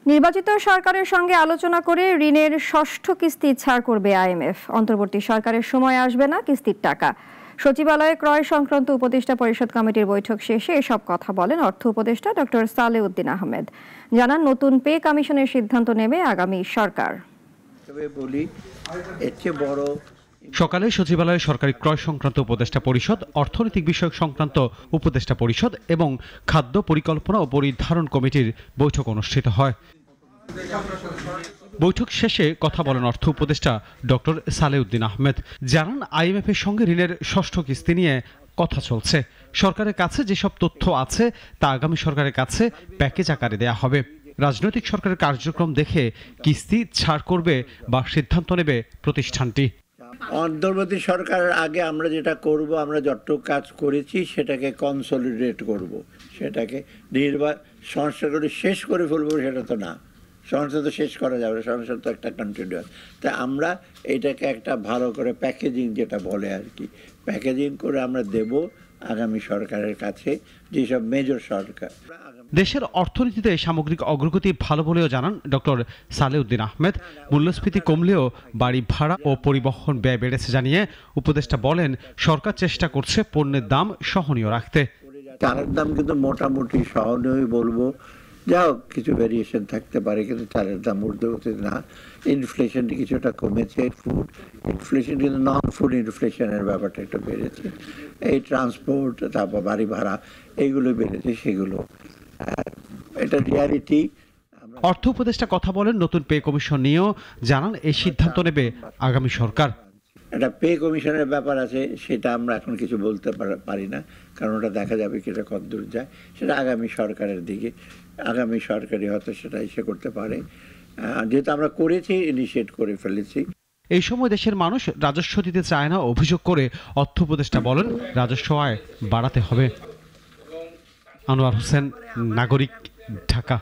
নির্বাচিত সরকারের সঙ্গে আলোচনা করে ঋণের ষষ্ঠ কিস্তি ছাড় করবে আইএমএফ। অন্তর্বর্তী সরকারের সময় আসবে না কিস্তির টাকা। সচিবালয়ে ক্রয় সংক্রান্ত উপদেষ্টা পরিষদ কমিটির বৈঠক শেষে এসব কথা বলেন অর্থ উপদেষ্টা ডক্টর সালেউদ্দিন আহমেদ। জানান, নতুন পে কমিশনের সিদ্ধান্ত নেবে আগামী সরকার। সকালে সচিবালয়ে সরকারি ক্রয় সংক্রান্ত উপদেষ্টা পরিষদ, অর্থনৈতিক বিষয়ক সংক্রান্ত উপদেষ্টা পরিষদ এবং খাদ্য পরিকল্পনা ও পরিধারণ কমিটির বৈঠক অনুষ্ঠিত হয়। বৈঠক শেষে কথা বলেন অর্থ উপদেষ্টা ডক্টর সালেউদ্দিন আহমেদ। জানান, আইএমএফ এর সঙ্গে ঋণের ষষ্ঠ কিস্তি নিয়ে কথা চলছে। সরকারের কাছে যেসব তথ্য আছে তা আগামী সরকারের কাছে প্যাকেজ আকারে দেয়া হবে। রাজনৈতিক সরকারের কার্যক্রম দেখে কিস্তি ছাড় করবে বা সিদ্ধান্ত নেবে প্রতিষ্ঠানটি। অন্তর্বর্তী সরকারের আগে আমরা যেটা করব, আমরা যতটুকু কাজ করেছি সেটাকে কনসলিডেট করব, সেটাকে সংস্কার করে শেষ করে ফেলবো, সেটা তো না। সংস্কার তো শেষ করা যাবে না, সংস্কার তো একটা কন্টিনিউয়াস। তাই আমরা এটাকে একটা ভালো করে প্যাকেজিং, যেটা বলে আর কি, প্যাকেজিং করে আমরা দেব আগামী সরকারের কাছে, যেসব মেজর সরকার। দেশের অর্থনীতিতে সামগ্রিক অগ্রগতি ভালো বলেও জানান ডক্টর সালেউদ্দিন আহমেদ। মূল্যস্ফীতি কমলেও বাড়ি ভাড়া ও পরিবহন ব্যয় বেড়েছে জানিয়ে উপদেষ্টা বলেন, সরকার চেষ্টা করছে পণ্যের দাম সহনীয় রাখতে। চালের দাম কিন্তু মোটামুটি সহনীয় বলবো, যাও কিছু ভেরিয়েশন থাকতে পারে, কিন্তু চালের দাম ঊর্ধ্বগতি না। ইনফ্লেশনটি কিছুটা কমেছে, ফুড ইনফ্লেশন, কিন্তু নন ফুড ইনফ্লেশনের ব্যাপারটা একটু বেড়েছে। এই ট্রান্সপোর্ট, তারপর বাড়ি ভাড়া, এইগুলো বেড়েছে, সেগুলো এটা রিয়ালিটি। অর্থ উপদেষ্টা কথা বলেন নতুন পে কমিশন নিয়েও। জানান, এই সিদ্ধান্ত নেবে আগামী সরকার। একটা পে কমিশনের ব্যাপার আছে, সেটা আমরা এখন কিছু বলতে পারি না, কারণ ওটা দেখা যাবে কি এটা কতদূর যায়, সেটা আগামী সরকারের দিকে, আগামী সরকারই হয়তো সেটা এসে করতে পারে। যেহেতু আমরা করেছি, ইনিশিয়েট করে ফেলেছি। এই সময় দেশের মানুষ রাজস্ব দিতে চায় না অভিযোগ করে অর্থ উপদেষ্টা বলেন, রাজস্ব আয় বাড়াতে হবে। আনোয়ার হোসেন, নাগরিক, ঢাকা।